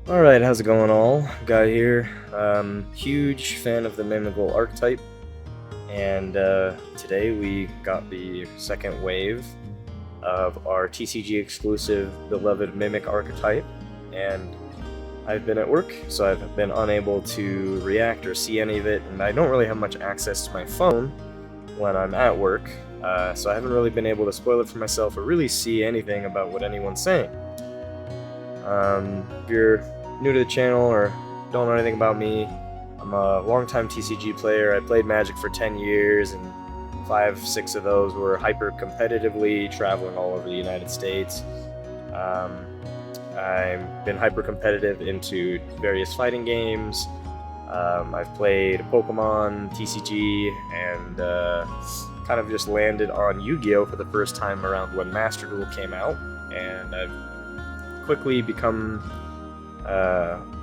Alright, how's it going all? Guy here. Huge fan of the Mimighoul archetype, and today we got the second wave of our TCG exclusive beloved Mimic archetype, and I've been at work, so I've been unable to react or see any of it, and I don't really have much access to my phone when I'm at work, so I haven't really been able to spoil it for myself or really see anything about what anyone's saying. If you're new to the channel or don't know anything about me, I'm a longtime TCG player. I played Magic for 10 years, and 5, 6 of those were hyper competitively, traveling all over the United States. I've been hyper competitive into various fighting games. I've played Pokemon, TCG, and kind of just landed on Yu-Gi-Oh! For the first time around when Master Duel came out, and I've quickly become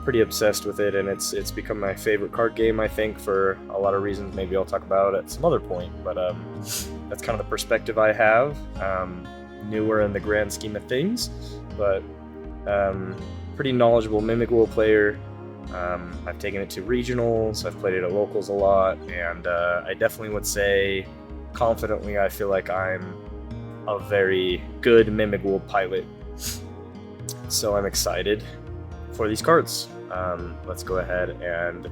pretty obsessed with it, and it's become my favorite card game, I think, for a lot of reasons maybe I'll talk about at some other point, but that's kind of the perspective I have. Newer in the grand scheme of things, but pretty knowledgeable Mimighoul player. I've taken it to regionals, I've played it at locals a lot, and I definitely would say confidently I feel like I'm a very good Mimighoul pilot. So I'm excited for these cards. Let's go ahead and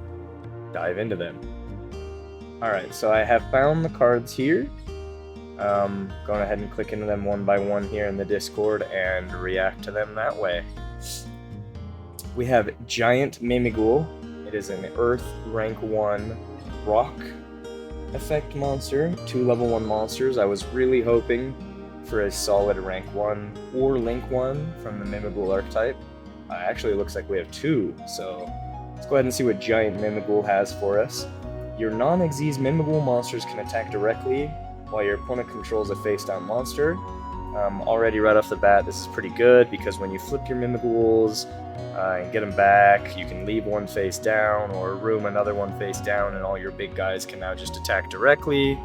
dive into them. Alright, so I have found the cards here. Going ahead and click into them one by one here in the Discord and react to them that way. We have Giant Mimighoul. It is an Earth rank 1 rock effect monster, 2 level 1 monsters. I was really hoping for a solid rank 1 or link 1 from the Mimighoul archetype. Actually, it looks like we have 2, so let's go ahead and see what Giant Mimighoul has for us. Your non-Xyz Mimighoul monsters can attack directly while your opponent controls a face-down monster. Already right off the bat, this is pretty good because when you flip your Mimighouls and get them back, you can leave one face down or room another one face down, and all your big guys can now just attack directly,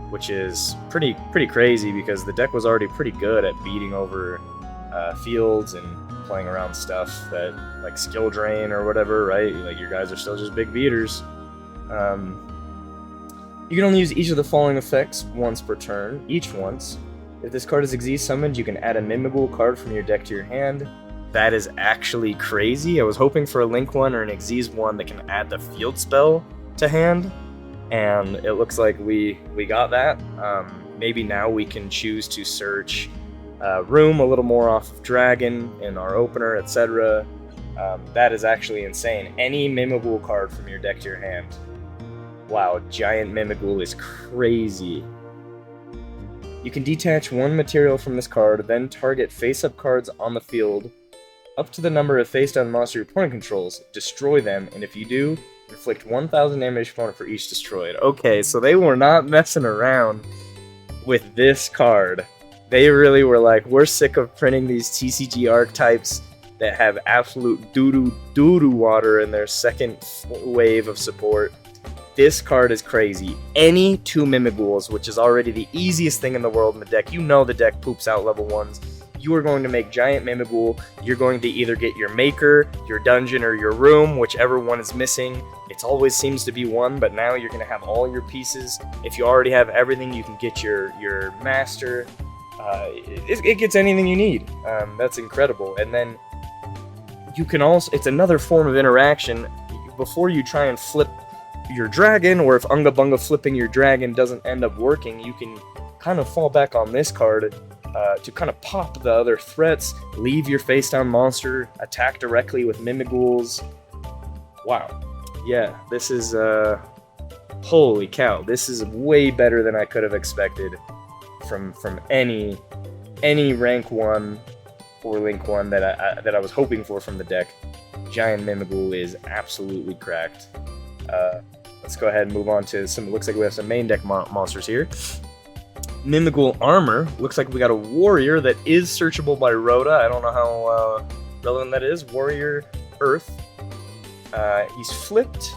which is pretty crazy because the deck was already pretty good at beating over fields and playing around stuff that like skill drain or whatever, right? Like your guys are still just big beaters. You can only use each of the following effects once per turn, each once. If this card is Xyz summoned, you can add a Mimighoul card from your deck to your hand. That is actually crazy. I was hoping for a Link one or an Xyz one that can add the field spell to hand, and it looks like we got that. Maybe now we can choose to search room a little more off of Dragon in our opener, etc. That is actually insane. Any Mimighoul card from your deck to your hand. Wow, Giant Mimighoul is crazy. You can detach one material from this card, then target face-up cards on the field up to the number of face-down monster your opponent controls. Destroy them, and if you do, inflict 1,000 damage opponent for each destroyed. Okay, so they were not messing around with this card. They really were like, we're sick of printing these TCG archetypes that have absolute doo-doo water in their second wave of support. This card is crazy. Any 2 Mimighouls, which is already the easiest thing in the world in the deck. You know the deck poops out level 1s. You are going to make Giant Mimighoul. You're going to either get your Maker, your Dungeon, or your Room, whichever one is missing. It always seems to be one, but now you're going to have all your pieces. If you already have everything, you can get your Master. It gets anything you need. That's incredible. And then you can also, it's another form of interaction. Before you try and flip your dragon, or if Unga Bunga flipping your dragon doesn't end up working, you can kind of fall back on this card to kind of pop the other threats, leave your face-down monster, attack directly with Mimighouls. Wow. Yeah, this is, holy cow, this is way better than I could have expected from any rank 1 or link 1 that I was hoping for from the deck. Giant Mimighoul is absolutely cracked. Let's go ahead and move on to some. Looks like we have some main deck monsters here. Mimighoul Armor. Looks like we got a warrior that is searchable by Rhoda. I don't know how relevant that is. Warrior Earth. He's flipped.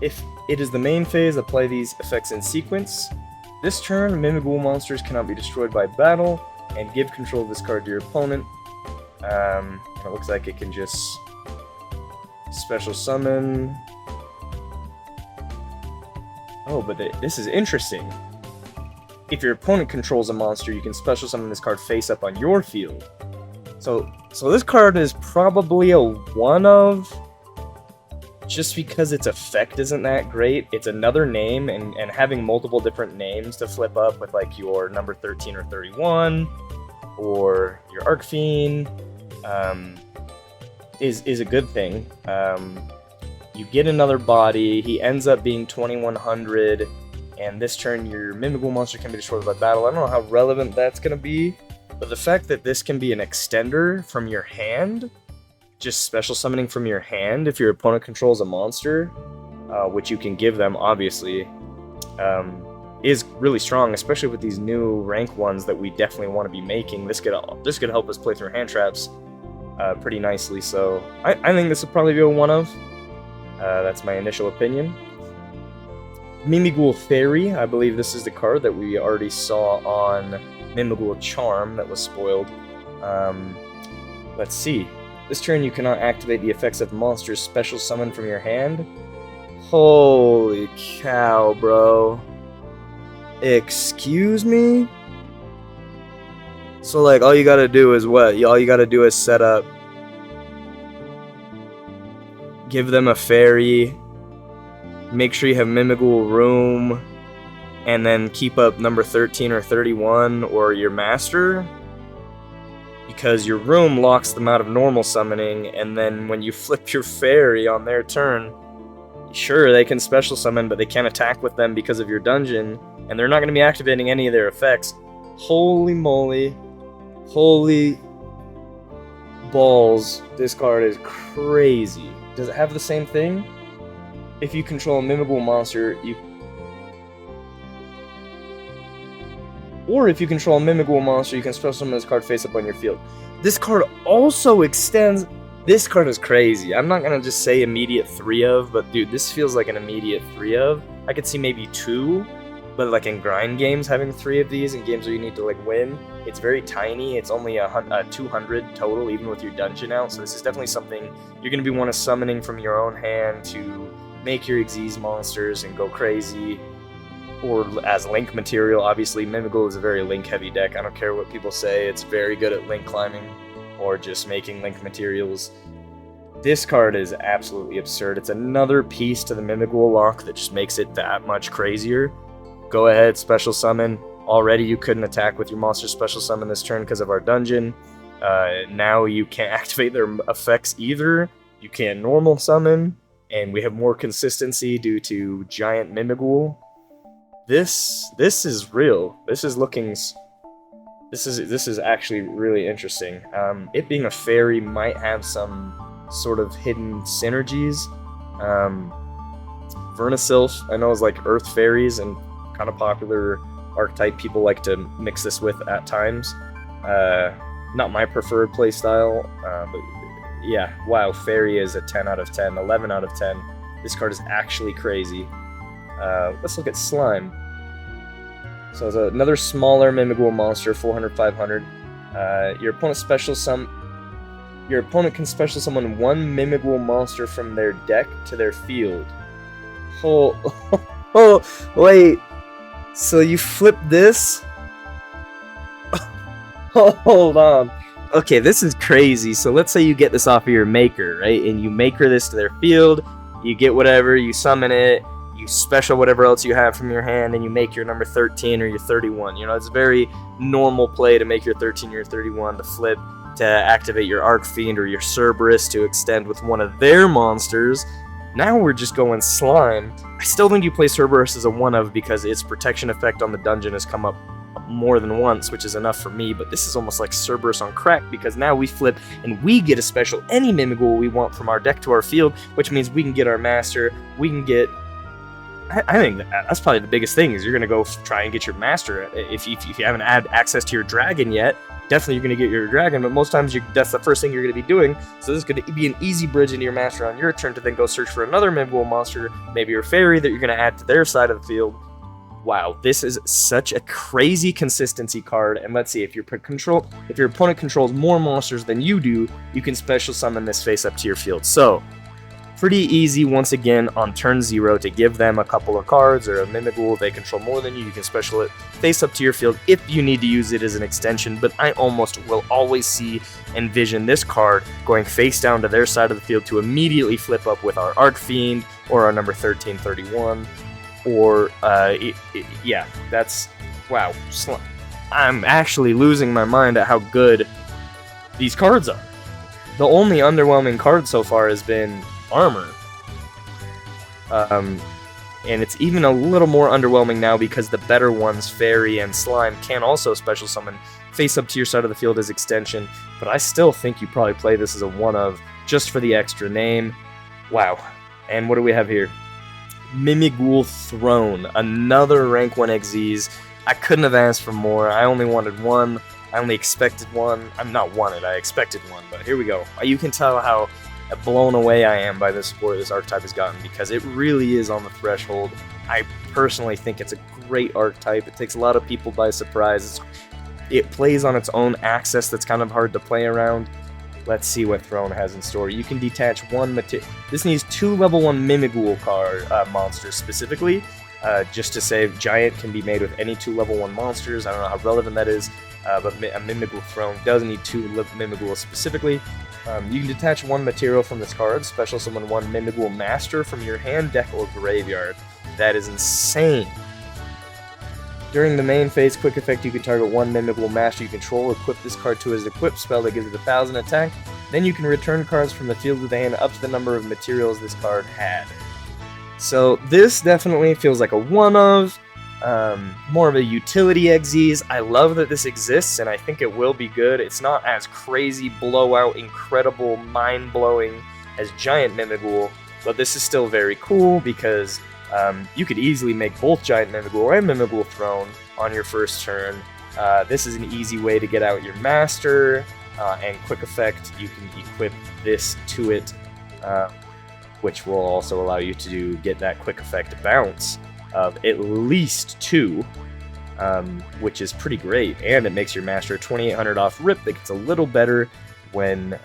If it is the main phase, apply these effects in sequence. This turn, Mimighoul monsters cannot be destroyed by battle, and give control of this card to your opponent. It looks like it can just special summon. Oh, but this is interesting. If your opponent controls a monster, you can special summon this card face up on your field. So this card is probably a one of, just because its effect isn't that great. It's another name, and having multiple different names to flip up with, like, your number 13 or 31, or your Arcfiend, is a good thing. You get another body, he ends up being 2100, and this turn your Mimighoul monster can be destroyed by battle. I don't know how relevant that's going to be, but the fact that this can be an extender from your hand, just special summoning from your hand if your opponent controls a monster, which you can give them, obviously, is really strong, especially with these new rank ones that we definitely want to be making. This could help us play through hand traps pretty nicely, so I think this would probably be a one of. That's my initial opinion. Mimighoul Fairy, I believe this is the card that we already saw on Mimighoul Charm that was spoiled. Let's see. This turn you cannot activate the effects of monsters special summoned from your hand. Holy cow, bro. Excuse me? So, like, all you gotta do is what? All you gotta do is set up, give them a fairy, make sure you have Mimighoul room, and then keep up number 13 or 31 or your master, because your room locks them out of normal summoning, and then when you flip your fairy on their turn, sure, they can special summon, but they can't attack with them because of your dungeon, and they're not going to be activating any of their effects. Holy moly. Holy balls. This card is crazy. Does it have the same thing? If you control a Mimighoul monster, or if you control a Mimighoul monster, you can special summon this card face up on your field. This card also extends. This card is crazy. I'm not gonna just say immediate 3 of, but dude, this feels like an immediate 3 of. I could see maybe 2, but like in grind games, having 3 of these in games where you need to like win, it's very tiny. It's only a 200 total, even with your dungeon out. So this is definitely something you're gonna be one of summoning from your own hand to make your Xyz monsters and go crazy. Or as link material, obviously Mimighoul is a very link heavy deck. I don't care what people say, it's very good at link climbing or just making link materials. This card is absolutely absurd. It's another piece to the Mimighoul lock that just makes it that much crazier. Go ahead, special summon. Already you couldn't attack with your monster special summon this turn because of our dungeon. Now you can't activate their effects either. You can't normal summon, and we have more consistency due to giant Mimighoul. This is real. This is actually really interesting. It being a fairy might have some sort of hidden synergies. Vernisylph, I know, is like earth fairies and kind of popular archetype people like to mix this with at times. Not my preferred playstyle, but yeah, wow, fairy is a 10 out of 10, 11 out of 10. This card is actually crazy. Let's look at Slime. So it's another smaller Mimighoul monster, 400, 500. Your opponent can special summon one Mimighoul monster from their deck to their field. Oh, wait. So you flip this? Hold on. Okay, this is crazy. So let's say you get this off of your maker, right? And you maker this to their field. You get whatever, you summon it. You special whatever else you have from your hand, and you make your number 13 or your 31. You know, it's a very normal play to make your 13 or your 31 to flip to activate your Arcfiend or your Cerberus to extend with one of their monsters. Now we're just going Slime. I still think you play Cerberus as a one of because its protection effect on the dungeon has come up more than once, which is enough for me, but this is almost like Cerberus on crack because now we flip and we get a special any Mimighoul we want from our deck to our field, which means we can get our master, we can get... I think that's probably the biggest thing, is you're going to go try and get your master. If you haven't had access to your dragon yet, definitely you're going to get your dragon, but most times that's the first thing you're going to be doing. So this is going to be an easy bridge into your master on your turn to then go search for another Mimighoul monster, maybe your fairy that you're going to add to their side of the field. wow, this is such a crazy consistency card. And let's see, if your opponent controls more monsters than you do, you can special summon this face up to your field. So pretty easy once again on turn 0 to give them a couple of cards or a Mimighoul. They control more than you. You can special it face up to your field if you need to use it as an extension, but I almost will always envision this card going face down to their side of the field to immediately flip up with our Archfiend or our number 1331, or yeah, that's, wow, I'm actually losing my mind at how good these cards are. The only underwhelming card so far has been Armor, and it's even a little more underwhelming now because the better ones, Fairy and Slime, can also special summon face up to your side of the field as extension, but I still think you probably play this as a one of just for the extra name. Wow. And what do we have here? Mimighoul Throne, another rank 1 XYZ. I couldn't have asked for more. I only wanted one. I only expected one. I'm not wanted, I expected one, but here we go. You can tell how blown away I am by the support this archetype has gotten, because it really is on the threshold. I personally think it's a great archetype. It takes a lot of people by surprise. It plays on its own axis that's kind of hard to play around. Let's see what Throne has in store. You can detach one material. This needs 2 level 1 Mimighoul monsters specifically. Just to say, Giant can be made with any 2 level 1 monsters. I don't know how relevant that is, but a Mimighoul Throne does need 2 Mimighoul specifically. You can detach 1 material from this card, special summon 1 Mimighoul Master from your hand, deck, or graveyard. That is insane. During the main phase quick effect, you can target 1 Mimighoul Master you control, equip this card to his equip spell that gives it 1000 attack, then you can return cards from the field of the hand up to the number of materials this card had. So this definitely feels like a one of, more of a utility XYZ. I love that this exists, and I think it will be good. It's not as crazy, blowout, incredible, mind-blowing as Giant Mimighoul, but this is still very cool because you could easily make both Giant Mimighoul and Mimighoul Throne on your first turn. This is an easy way to get out your Master, and quick effect, you can equip this to it, which will also allow you to get that quick effect bounce of at least 2, which is pretty great, and it makes your Master 2800 off rip. That gets a little better when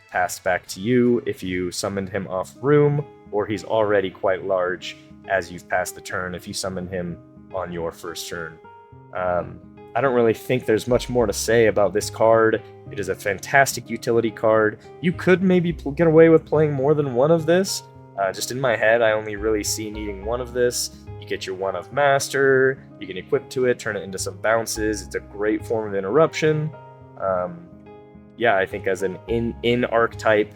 passed back to you if you summoned him off room, or he's already quite large as you've passed the turn if you summon him on your first turn. I don't really think there's much more to say about this card. It is a fantastic utility card. You could maybe get away with playing more than one of this. Just in my head, I only really see needing one of this. You get your one of Master, you can equip to it, turn it into some bounces. It's a great form of interruption. Yeah, I think as an in archetype,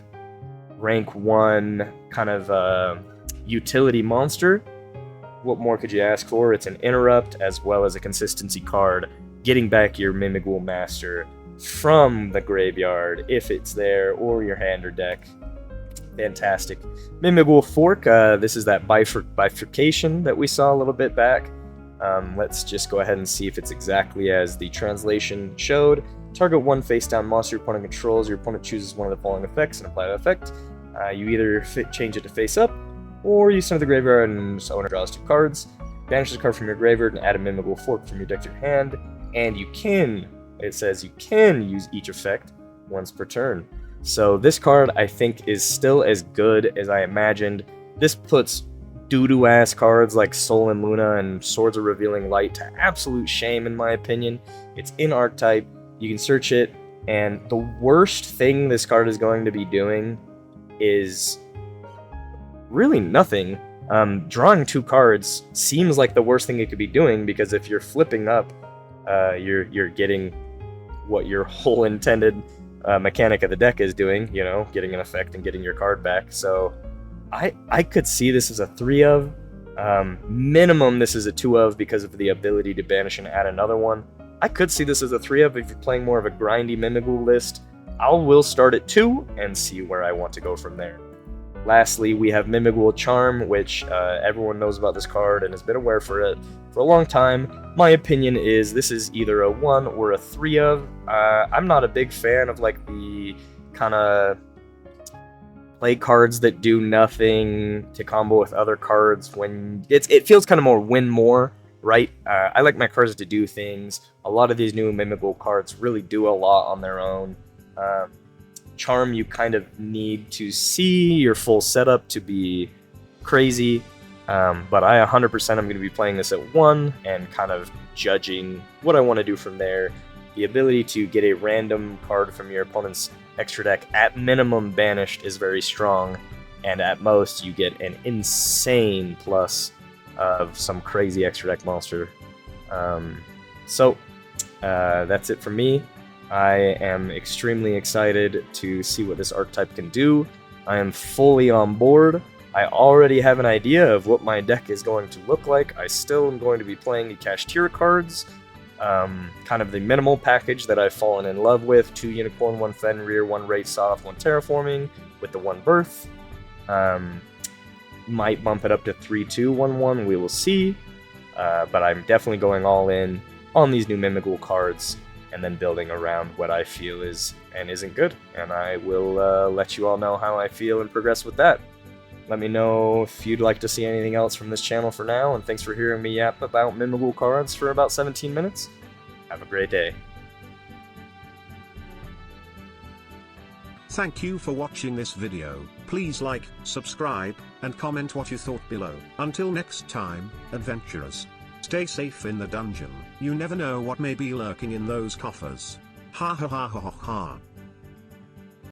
rank 1 kind of utility monster, what more could you ask for? It's an interrupt as well as a consistency card, getting back your Mimighoul Master from the graveyard if it's there, or your hand or deck. Fantastic. Mimighoul Fork, this is that bifurcation that we saw a little bit back. Let's just go ahead and see if it's exactly as the translation showed. Target 1 face-down monster your opponent controls. Your opponent chooses one of the following effects and apply the effect. You either change it to face up, or you send it to the graveyard and owner draws 2 cards. Banish the card from your graveyard and add a Mimighoul Fork from your deck to your hand. And you can, it says you can use each effect once per turn. So this card, I think, is still as good as I imagined. This puts doo-doo ass cards like Sol and Luna and Swords of Revealing Light to absolute shame, in my opinion. It's in archetype, you can search it, and the worst thing this card is going to be doing is really nothing. Drawing 2 cards seems like the worst thing it could be doing, because if you're flipping up, you're getting what your whole intended mechanic of the deck is doing, you know, getting an effect and getting your card back. So I could see this as a 3 of. Minimum this is a 2 of because of the ability to banish and add another one. I could see this as a 3 of if you're playing more of a grindy Mimighoul list. Will start at 2 and see where I want to go from there. Lastly, we have Mimighoul Charm, which everyone knows about this card and has been aware for it for a long time. My opinion is this is either a 1 or a 3 of. I'm not a big fan of like the kind of play cards that do nothing to combo with other cards when it feels kind of more win more, right? I like my cards to do things. A lot of these new Mimighoul cards really do a lot on their own. Charm, you kind of need to see your full setup to be crazy, but I 100% am going to be playing this at 1 and kind of judging what I want to do from there. The ability to get a random card from your opponent's extra deck at minimum banished is very strong, and at most you get an insane plus of some crazy extra deck monster. So that's it for me. I am extremely excited to see what this archetype can do. I am fully on board. I already have an idea of what my deck is going to look like. I still am going to be playing the Kashtira cards, kind of the minimal package that I've fallen in love with. 2 Unicorn, 1 Fenrir, 1 Race Off, 1 Terraforming, with the 1 Birth. Might bump it up to 3-2-1-1, we will see. But I'm definitely going all in on these new Mimighoul cards, and then building around what I feel is and isn't good. And I will let you all know how I feel and progress with that. Let me know if you'd like to see anything else from this channel for now, and thanks for hearing me yap about Mimighoul cards for about 17 minutes. Have a great day. Thank you for watching this video. Please like, subscribe, and comment what you thought below. Until next time, adventurers. Stay safe in the dungeon. You never know what may be lurking in those coffers. Ha ha ha ha ha ha.